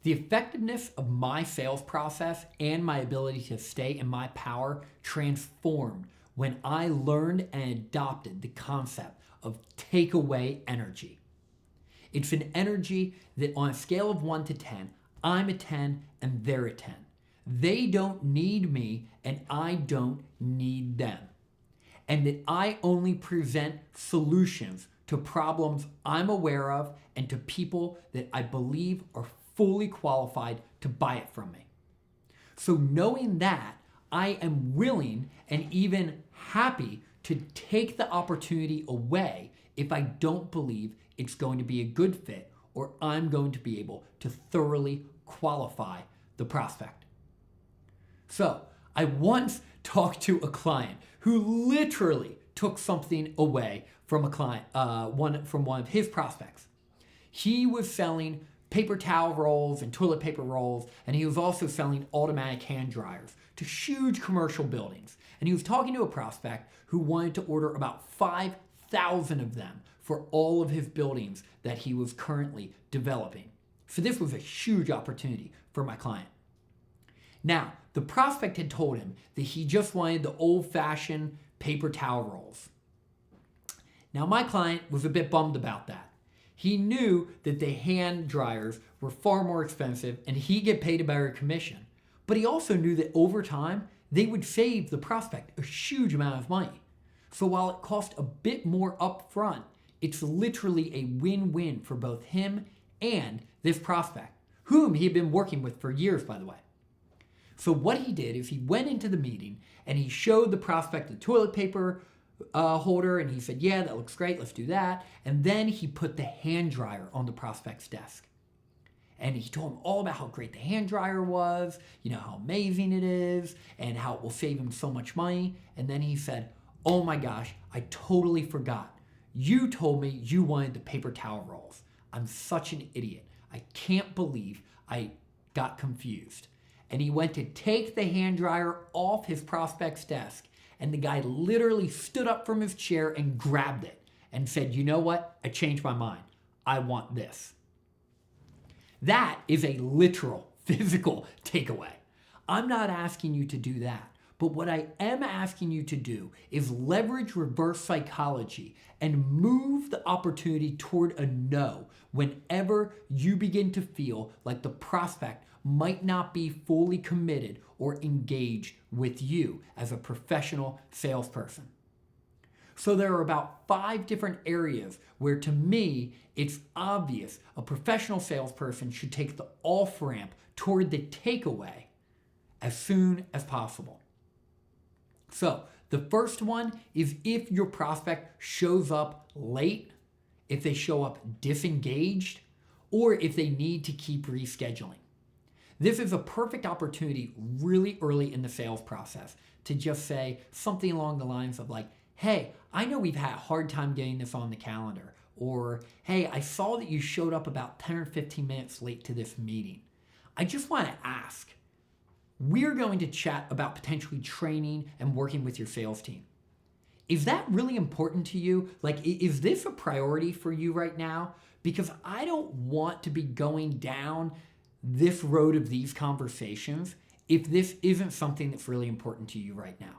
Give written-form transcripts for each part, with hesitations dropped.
The effectiveness of my sales process and my ability to stay in my power transformed when I learned and adopted the concept of takeaway energy. It's an energy that on a scale of 1 to 10, I'm a 10 and they're a 10. They don't need me and I don't need them. And that I only present solutions to problems I'm aware of and to people that I believe are fully qualified to buy it from me. So knowing that, I am willing and even happy to take the opportunity away if I don't believe it's going to be a good fit or I'm going to be able to thoroughly qualify the prospect. So I once talked to a client who literally took something away from a client, from one of his prospects. He was selling paper towel rolls and toilet paper rolls, and he was also selling automatic hand dryers to huge commercial buildings. And he was talking to a prospect who wanted to order about 5,000 of them for all of his buildings that he was currently developing. So this was a huge opportunity for my client. Now, the prospect had told him that he just wanted the old-fashioned paper towel rolls. Now, my client was a bit bummed about that. He knew that the hand dryers were far more expensive and he'd get paid a better commission. But he also knew that over time, they would save the prospect a huge amount of money. So while it cost a bit more upfront, it's literally a win-win for both him and this prospect, whom he had been working with for years, by the way. So what he did is he went into the meeting and he showed the prospect the toilet paper holder, and he said, yeah, that looks great, let's do that. And then he put the hand dryer on the prospect's desk. And he told him all about how great the hand dryer was, how amazing it is, and how it will save him so much money. And then he said, oh my gosh, I totally forgot. You told me you wanted the paper towel rolls. I'm such an idiot. I can't believe I got confused. And he went to take the hand dryer off his prospect's desk, and the guy literally stood up from his chair and grabbed it and said, you know what? I changed my mind. I want this. That is a literal, physical takeaway. I'm not asking you to do that. But what I am asking you to do is leverage reverse psychology and move the opportunity toward a no whenever you begin to feel like the prospect might not be fully committed or engaged with you as a professional salesperson. So there are about 5 different areas where, to me, it's obvious a professional salesperson should take the off-ramp toward the takeaway as soon as possible. So the first one is if your prospect shows up late, if they show up disengaged, or if they need to keep rescheduling. This is a perfect opportunity really early in the sales process to just say something along the lines of like, hey, I know we've had a hard time getting this on the calendar. Or, hey, I saw that you showed up about 10 or 15 minutes late to this meeting. I just want to ask, we're going to chat about potentially training and working with your sales team. Is that really important to you? Like, is this a priority for you right now? Because I don't want to be going down this road of these conversations if this isn't something that's really important to you right now.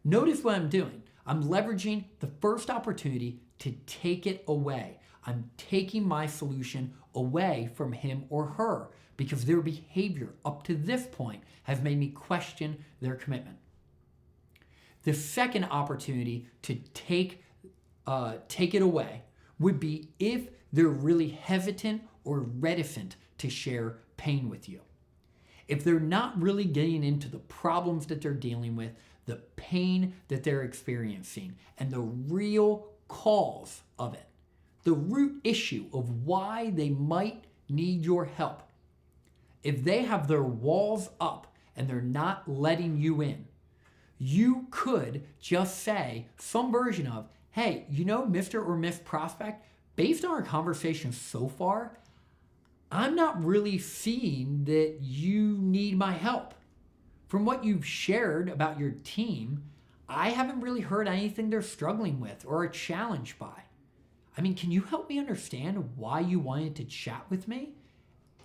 Notice what I'm doing. I'm leveraging the first opportunity to take it away. I'm taking my solution away from him or her because their behavior up to this point has made me question their commitment. The second opportunity to take it away would be if they're really hesitant or reticent to share pain with you. If they're not really getting into the problems that they're dealing with, the pain that they're experiencing, and the real cause of it, the root issue of why they might need your help, if they have their walls up and they're not letting you in, you could just say some version of, hey, Mr. or Miss Prospect, based on our conversation so far, I'm not really seeing that you need my help. From what you've shared about your team, I haven't really heard anything they're struggling with or are challenged by. Can you help me understand why you wanted to chat with me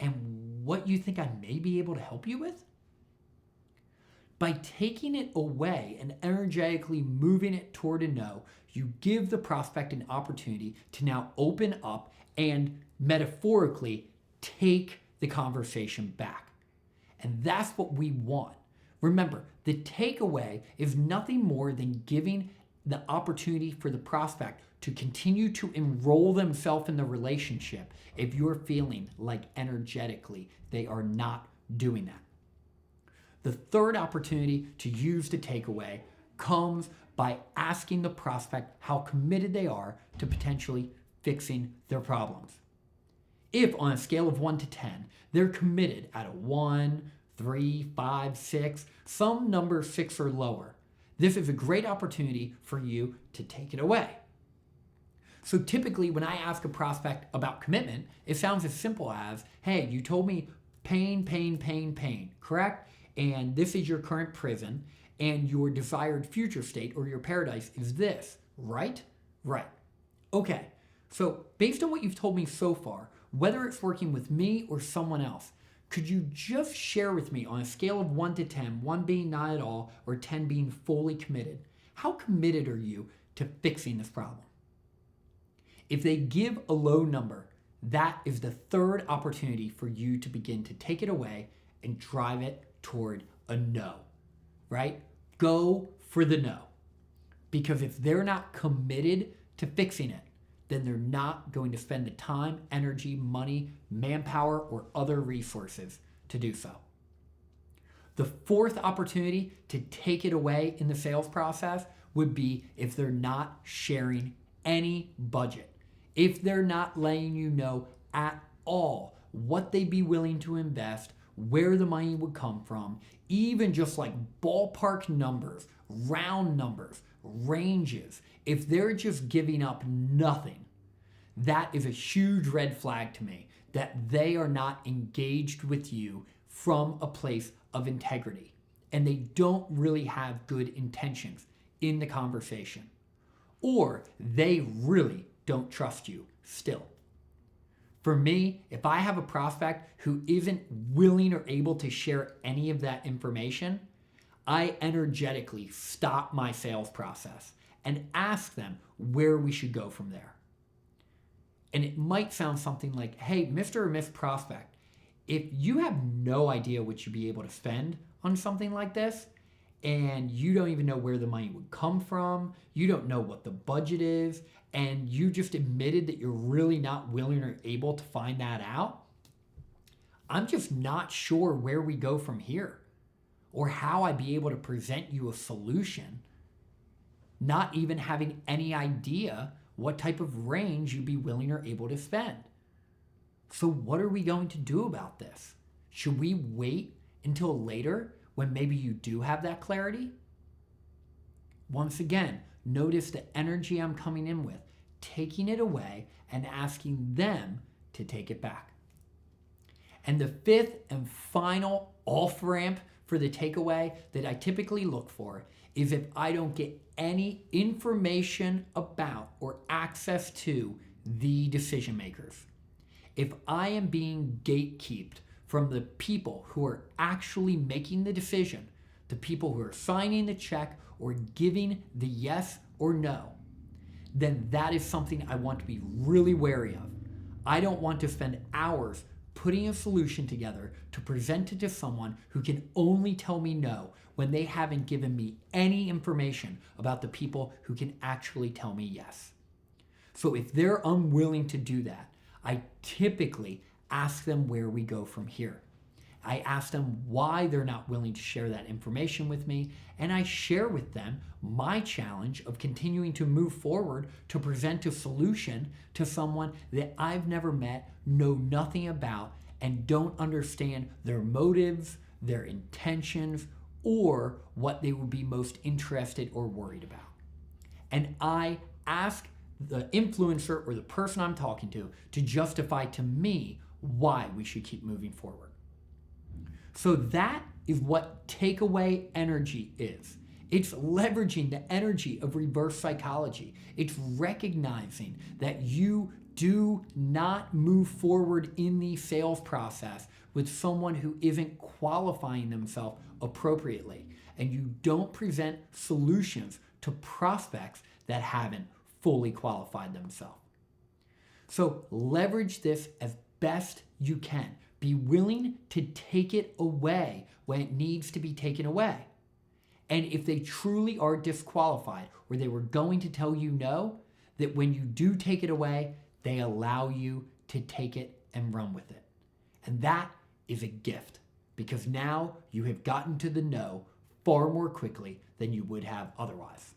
and what you think I may be able to help you with? By taking it away and energetically moving it toward a no, you give the prospect an opportunity to now open up and metaphorically take the conversation back. And that's what we want. Remember, the takeaway is nothing more than giving the opportunity for the prospect to continue to enroll themselves in the relationship if you're feeling like energetically they are not doing that. The third opportunity to use the takeaway comes by asking the prospect how committed they are to potentially fixing their problems. If on a scale of 1 to 10, they're committed at a 1, 3, 5, 6, some number 6 or lower, this is a great opportunity for you to take it away. So typically when I ask a prospect about commitment, it sounds as simple as, hey, you told me pain, pain, pain, pain, correct? And this is your current prison, and your desired future state or your paradise is this, right? Right. Okay, so based on what you've told me so far, whether it's working with me or someone else, could you just share with me on a scale of 1 to 10, 1 being not at all or 10 being fully committed, how committed are you to fixing this problem? If they give a low number, that is the third opportunity for you to begin to take it away and drive it toward a no, right? Go for the no. Because if they're not committed to fixing it, then they're not going to spend the time, energy, money, manpower, or other resources to do so. The fourth opportunity to take it away in the sales process would be if they're not sharing any budget. If they're not letting you know at all what they'd be willing to invest, where the money would come from, even just like ballpark numbers, round numbers, ranges, if they're just giving up nothing, that is a huge red flag to me that they are not engaged with you from a place of integrity and they don't really have good intentions in the conversation, or they really don't trust you still. For me, if I have a prospect who isn't willing or able to share any of that information, I energetically stop my sales process and ask them where we should go from there. And it might sound something like, hey, Mr. or Miss Prospect, if you have no idea what you'd be able to spend on something like this, and you don't even know where the money would come from, you don't know what the budget is, and you just admitted that you're really not willing or able to find that out, I'm just not sure where we go from here or how I'd be able to present you a solution, not even having any idea what type of range you'd be willing or able to spend. So what are we going to do about this? Should we wait until later when maybe you do have that clarity? Once again, notice the energy I'm coming in with, taking it away and asking them to take it back. And the fifth and final off-ramp for the takeaway that I typically look for is if I don't get any information about or access to the decision makers. If I am being gatekept from the people who are actually making the decision, the people who are signing the check or giving the yes or no, then that is something I want to be really wary of. I don't want to spend hours putting a solution together to present it to someone who can only tell me no when they haven't given me any information about the people who can actually tell me yes. So if they're unwilling to do that, I typically ask them where we go from here. I ask them why they're not willing to share that information with me, and I share with them my challenge of continuing to move forward to present a solution to someone that I've never met, know nothing about, and don't understand their motives, their intentions, or what they would be most interested or worried about. And I ask the influencer or the person I'm talking to justify to me why we should keep moving forward. So that is what takeaway energy is. It's leveraging the energy of reverse psychology. It's recognizing that you Do not move forward in the sales process with someone who isn't qualifying themselves appropriately. And you don't present solutions to prospects that haven't fully qualified themselves. So leverage this as best you can. Be willing to take it away when it needs to be taken away. And if they truly are disqualified or they were going to tell you no, that when you do take it away, they allow you to take it and run with it. And that is a gift because now you have gotten to the no far more quickly than you would have otherwise.